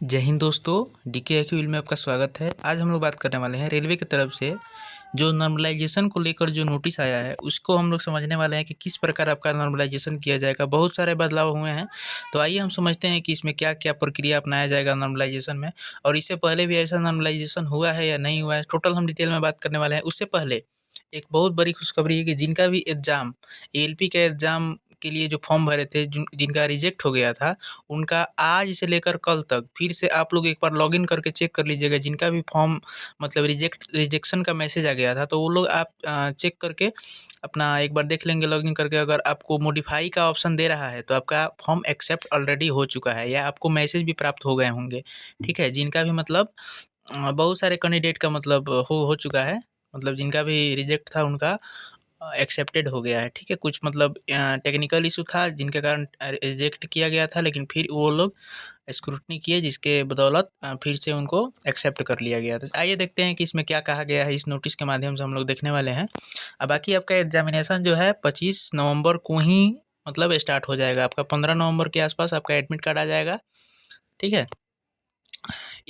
जय हिंद दोस्तों, डीके एक्यूएल में आपका स्वागत है। आज हम लोग बात करने वाले हैं रेलवे की तरफ से जो नॉर्मलाइजेशन को लेकर जो नोटिस आया है उसको हम लोग समझने वाले हैं कि किस प्रकार आपका नॉर्मलाइजेशन किया जाएगा। बहुत सारे बदलाव हुए हैं, तो आइए हम समझते हैं कि इसमें क्या क्या प्रक्रिया अपनाया जाएगा नॉर्मलाइजेशन में, और इससे पहले भी ऐसा नॉर्मलाइजेशन हुआ है या नहीं हुआ है, टोटल हम डिटेल में बात करने वाले हैं। उससे पहले एक बहुत बड़ी खुशखबरी है कि जिनका भी एग्ज़ाम एएलपी के एग्ज़ाम के लिए जो फॉर्म भरे थे, जिनका रिजेक्ट हो गया था, उनका आज से लेकर कल तक फिर से आप लोग एक बार लॉगिन करके चेक कर लीजिएगा। जिनका भी फॉर्म मतलब रिजेक्शन का मैसेज आ गया था, तो वो लोग आप चेक करके अपना एक बार देख लेंगे लॉगिन करके। अगर आपको मॉडिफाई का ऑप्शन दे रहा है तो आपका फॉर्म एक्सेप्ट ऑलरेडी हो चुका है या आपको मैसेज भी प्राप्त हो गए होंगे। ठीक है, जिनका भी मतलब बहुत सारे कैंडिडेट का मतलब हो चुका है, मतलब जिनका भी रिजेक्ट था उनका एक्सेप्टेड हो गया है। ठीक है, कुछ मतलब टेक्निकल इशू था जिनके कारण रिजेक्ट किया गया था, लेकिन फिर वो लोग स्क्रूटनी किए जिसके बदौलत फिर से उनको एक्सेप्ट कर लिया गया। तो आइए देखते हैं कि इसमें क्या कहा गया है। इस नोटिस के माध्यम से हम लोग देखने वाले हैं। अब बाकी आपका एग्जामिनेशन जो है 25 नवंबर को ही मतलब स्टार्ट हो जाएगा। आपका 15 नवंबर के आसपास आपका एडमिट कार्ड आ जाएगा। ठीक है,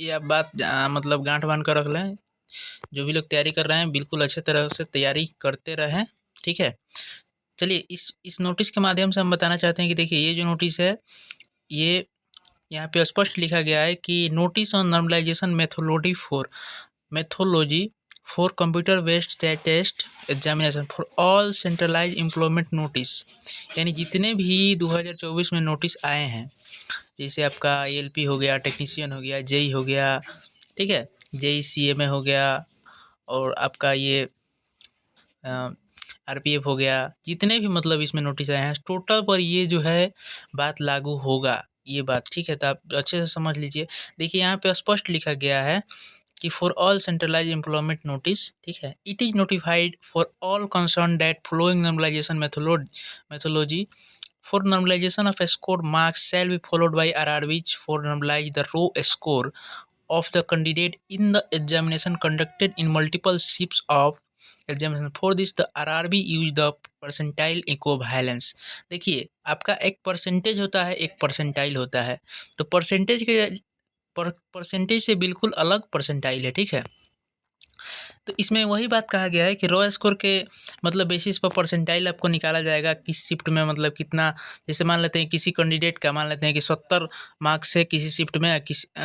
ये आप बात मतलब गांठ बांध कर रख लें। जो भी लोग तैयारी कर रहे हैं बिल्कुल अच्छे तरह से तैयारी करते रहें। ठीक है, चलिए इस नोटिस के माध्यम से हम बताना चाहते हैं कि देखिए ये जो नोटिस है, ये यहाँ पे स्पष्ट लिखा गया है कि notice on normalization methodology for computer based test examination for all centralize employment notice. यानी जितने भी 2024 में नोटिस आए हैं, जैसे आपका एएलपी हो गया, टेक्नीशियन हो गया, जेई हो गया, ठीक है, जेई सीएमए हो गया, और आपका ये आरपीएफ हो गया, जितने भी मतलब इसमें नोटिस आए हैं टोटल पर ये जो है बात लागू होगा, ये बात। ठीक है, तो आप अच्छे से समझ लीजिए। देखिए यहाँ पे स्पष्ट लिखा गया है कि for all centralize employment notice, ठीक है, it is notified for all concern that following normalization methodology for normalization of score marks shall be followed by RRBs for normalize the raw score of the candidate in the examination conducted in multiple shifts of examination. For this the RRB use the percentile equivalence. देखिए आपका एक percentage होता है, एक percentile होता है, तो percentage के परसेंटेज से बिल्कुल अलग परसेंटाइल है। ठीक है, तो इसमें वही बात कहा गया है कि रॉ स्कोर के मतलब बेसिस पर परसेंटाइल आपको निकाला जाएगा किस शिफ्ट में मतलब कितना। जैसे मान लेते हैं किसी कैंडिडेट का, मान लेते हैं कि 70 मार्क्स से किसी शिफ्ट में,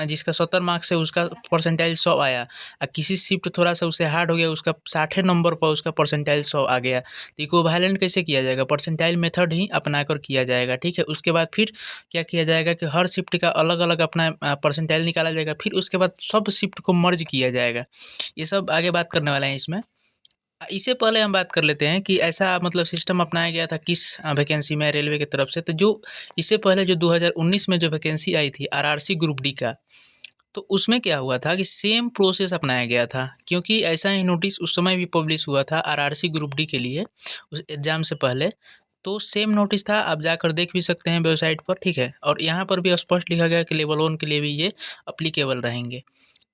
जिसका 70 मार्क्स है उसका परसेंटाइल 100 आया, और किसी शिफ्ट थोड़ा सा उससे हार्ड हो गया, उसका 60 नंबर पर उसका परसेंटाइल 100 आ गया। तो इक्विवेलेंट कैसे किया जाएगा? परसेंटाइल मेथड ही अपना कर किया जाएगा। ठीक है, उसके बाद फिर क्या किया जाएगा कि हर शिफ्ट का अलग अलग अपना परसेंटाइल निकाला जाएगा, फिर उसके बाद सब शिफ्ट को मर्ज किया जाएगा। ये सब आगे बात करने वाले हैं इसमें। इससे पहले हम बात कर लेते हैं कि ऐसा मतलब सिस्टम अपनाया गया था किस वैकेंसी में रेलवे की तरफ से। तो जो इससे पहले जो 2019 में जो वैकेंसी आई थी आरआरसी ग्रुप डी का, तो उसमें क्या हुआ था कि सेम प्रोसेस अपनाया गया था, क्योंकि ऐसा ही नोटिस उस समय भी पब्लिश हुआ था आरआरसी ग्रुप डी के लिए उस एग्ज़ाम से पहले। तो सेम नोटिस था, आप जाकर देख भी सकते हैं वेबसाइट पर। ठीक है, और यहाँ पर भी स्पष्ट लिखा गया कि लेवल 1 के लिए भी ये अप्लीकेबल रहेंगे।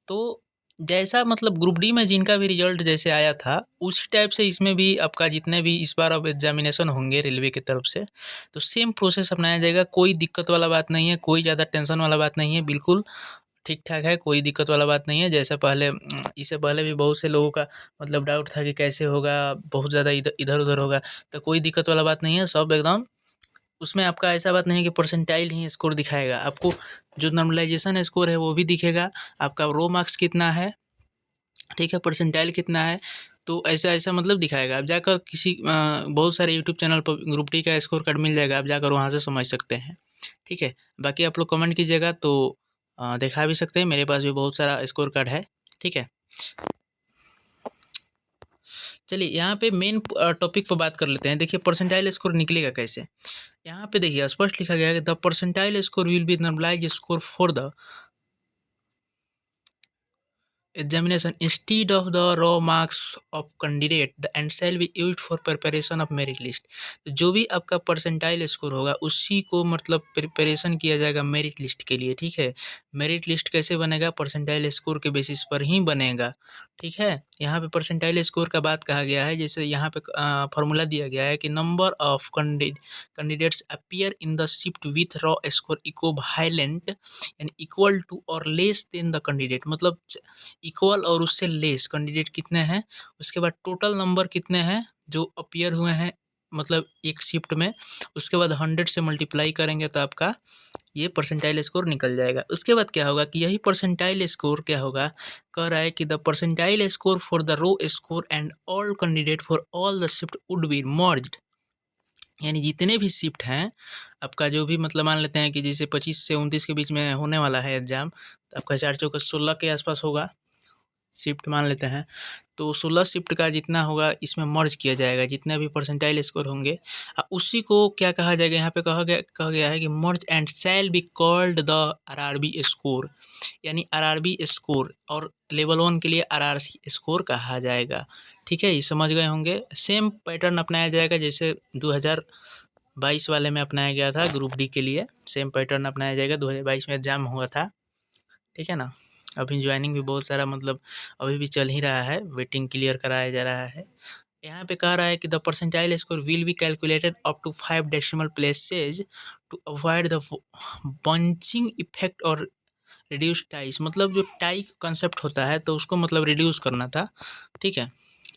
तो जैसा मतलब ग्रुप डी में जिनका भी रिजल्ट जैसे आया था, उसी टाइप से इसमें भी आपका जितने भी इस बार अब एग्जामिनेशन होंगे रेलवे की तरफ से, तो सेम प्रोसेस अपनाया जाएगा। कोई दिक्कत वाला बात नहीं है, कोई ज़्यादा टेंशन वाला बात नहीं है, बिल्कुल ठीक ठाक है, कोई दिक्कत वाला बात नहीं है। जैसे पहले इससे पहले भी बहुत से लोगों का मतलब डाउट था कि कैसे होगा, बहुत ज़्यादा इधर इधर उधर होगा, तो कोई दिक्कत वाला बात नहीं है, सब एकदम। उसमें आपका ऐसा बात नहीं है कि परसेंटाइल ही स्कोर दिखाएगा आपको, जो नॉर्मलाइजेशन स्कोर है वो भी दिखेगा, आपका रो मार्क्स कितना है, ठीक है, परसेंटाइल कितना है, तो ऐसा ऐसा मतलब दिखाएगा। आप जाकर किसी बहुत सारे यूट्यूब चैनल पर ग्रुप डी का स्कोर कार्ड मिल जाएगा, आप जाकर वहाँ से समझ सकते हैं। ठीक है, बाकी आप लोग कमेंट कीजिएगा तो दिखा भी सकते हैं, मेरे पास भी बहुत सारा स्कोर कार्ड है। ठीक है, चलिए यहाँ पे मेन टॉपिक पर बात कर लेते हैं। देखिए परसेंटाइल स्कोर निकलेगा कैसे। यहाँ पे देखिए स्पष्ट लिखा गया है कि the percentile score will be normalize score for the examination instead of the raw marks of candidate the and shall be used for preparation of merit list। तो जो भी आपका परसेंटाइल स्कोर होगा उसी को मतलब प्रिपरेशन किया जाएगा मेरिट लिस्ट के लिए। ठीक है, मेरिट लिस्ट कैसे बनेगा? परसेंटाइल स्कोर के बेसिस पर ही बनेगा। ठीक है। यहाँ पे परसेंटाइल स्कोर का बात कहा गया है, जैसे यहाँ पे फॉर्मूला दिया गया है कि number of candidates appear in the shift with raw score equivalent यानी इक्वल टू और लेस देन द कैंडिडेट, मतलब इक्वल और उससे लेस कैंडिडेट कितने हैं, उसके बाद टोटल नंबर कितने हैं जो अपीयर हुए हैं मतलब एक शिफ्ट में, उसके बाद 100 से मल्टीप्लाई करेंगे तो आपका ये परसेंटाइल स्कोर निकल जाएगा। उसके बाद क्या होगा कि यही परसेंटाइल स्कोर क्या होगा, कह रहा है कि the percentile score for the raw score and all candidate for all the shift would be merged, यानी जितने भी शिफ्ट हैं आपका, जो भी मतलब मान लेते हैं कि जैसे 25 से 29 के बीच में होने वाला है एग्जाम, तो आपका 4 चौके 16 के आसपास होगा शिफ्ट मान लेते हैं, तो 16 शिफ्ट का जितना होगा इसमें मर्ज किया जाएगा, जितने भी परसेंटाइल स्कोर होंगे उसी को क्या कहा जाएगा, यहाँ पे कहा गया है कि मर्ज and shall be called the RRB score, यानी आरआरबी स्कोर, और लेवल 1 के लिए आरआरसी स्कोर कहा जाएगा। ठीक है, ये समझ गए होंगे। सेम पैटर्न अपनाया जाएगा जैसे 2022 वाले में अपनाया गया था ग्रुप डी के लिए, सेम पैटर्न अपनाया जाएगा, 2022 में एग्जाम हुआ था। ठीक है ना। अभी ज्वाइनिंग भी बहुत सारा मतलब अभी भी चल ही रहा है, वेटिंग क्लियर कराया जा रहा है। यहाँ पे कह रहा है कि the percentile score will be calculated up to 5 decimal places to avoid the bunching effect और रिड्यूस टाइज, मतलब जो टाई कंसेप्ट होता है तो उसको मतलब रिड्यूस करना था। ठीक है,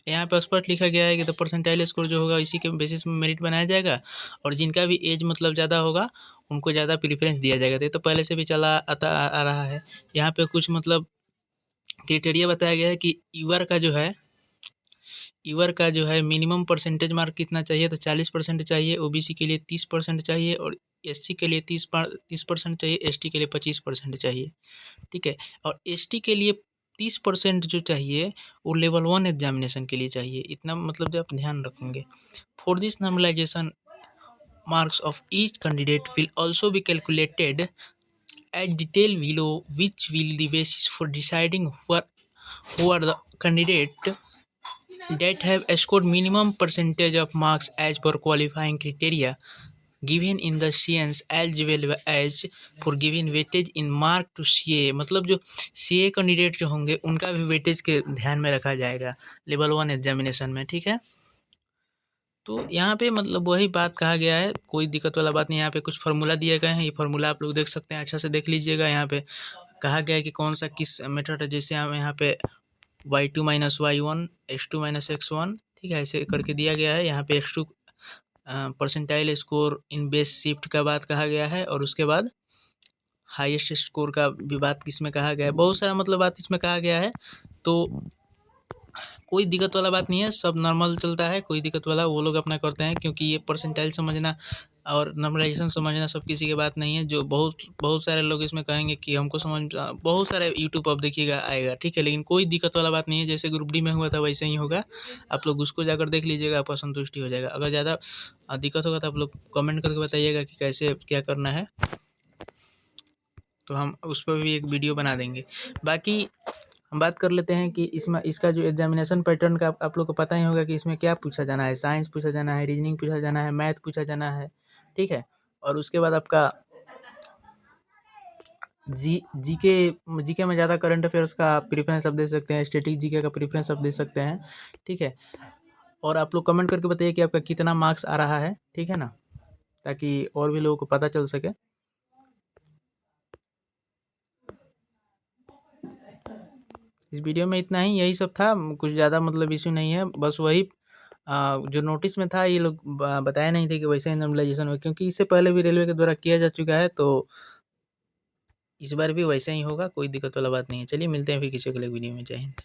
यहाँ पे स्पष्ट लिखा गया है कि द परसेंटाइल स्कोर जो होगा इसी के बेसिस में मेरिट बनाया जाएगा, और जिनका भी एज मतलब ज़्यादा होगा उनको ज़्यादा प्रेफरेंस दिया जाएगा। तो ये तो पहले से भी चला आ रहा है। यहाँ पे कुछ मतलब क्राइटेरिया बताया गया है कि ईवर का जो है मिनिमम परसेंटेज मार्क कितना चाहिए, तो 40% चाहिए, ओबीसी के लिए 30% चाहिए, और एससी के लिए 30% चाहिए, एसटी के लिए 25% चाहिए। ठीक है, और एसटी के लिए 30% जो चाहिए वो लेवल 1 एग्जामिनेशन के लिए चाहिए, इतना मतलब जो आप ध्यान रखेंगे। For this normalization marks of each candidate will also be calculated as detailed below, which will the basis for deciding who are the candidate that have scored minimum percentage of marks as per qualifying criteria given in the science as well as for giving weightage in mark to CA, मतलब जो CA candidate जो होंगे उनका भी weightage के ध्यान में रखा जाएगा लेवल 1 एग्जामिनेशन में। ठीक है, तो यहाँ पे मतलब वही बात कहा गया है, कोई दिक्कत वाला बात नहीं। यहाँ पे कुछ फार्मूला दिए गए हैं, ये फार्मूला आप लोग देख सकते हैं, अच्छा से देख लीजिएगा। यहाँ पे कहा गया है कि कौन सा किस मेथड है, जैसे हम यहाँ पे y2 minus y1 x2 minus x1, ठीक है, ऐसे करके दिया गया है। यहाँ पे x2 percentile score in base shift का बात कहा गया है, और उसके बाद हाईएस्ट स्कोर का भी बात इसमें कहा गया है, बहुत सारा मतलब बात इसमें कहा गया है। तो कोई दिक्कत वाला बात नहीं है, सब नॉर्मल चलता है, कोई दिक्कत वाला वो लोग अपना करते हैं, क्योंकि ये परसेंटाइल समझना और नॉर्मलाइजेशन समझना सब किसी की बात नहीं है। जो बहुत बहुत सारे लोग इसमें कहेंगे कि हमको समझ, बहुत सारे यूट्यूब पर देखिएगा आएगा, ठीक है, लेकिन कोई दिक्कत वाला बात नहीं है। जैसे ग्रुप डी में हुआ था वैसे ही होगा, आप लोग उसको जाकर देख लीजिएगा, आपका संतुष्टि हो जाएगा। अगर ज़्यादा दिक्कत होगा तो आप लोग कमेंट करके बताइएगा कि कैसे क्या करना है, तो हम उस पर भी एक वीडियो बना देंगे। बाकी हम बात कर लेते हैं कि इसमें इसका जो एग्जामिनेशन पैटर्न का आप लोग को पता ही होगा कि इसमें क्या पूछा जाना है, साइंस पूछा जाना है, रीजनिंग पूछा जाना है, मैथ पूछा जाना है। ठीक है, और उसके बाद आपका जीके में ज़्यादा करंट अफेयर्स का प्रेफरेंस आप दे सकते हैं, स्टैटिक जीके का प्रेफरेंस आप दे सकते हैं। ठीक है, और आप लोग कमेंट करके बताइए कि आपका कितना मार्क्स आ रहा है, ठीक है ना, ताकि और भी लोगों को पता चल सके। इस वीडियो में इतना ही, यही सब था, कुछ ज़्यादा मतलब इशू नहीं है, बस वही जो नोटिस में था ये लोग बताया नहीं थे कि वैसे ही नॉर्मलाइजेशन हो, क्योंकि इससे पहले भी रेलवे के द्वारा किया जा चुका है, तो इस बार भी वैसे ही होगा, कोई दिक्कत वाला बात नहीं है। चलिए मिलते हैं फिर किसी अगले वीडियो में। जय हिंद।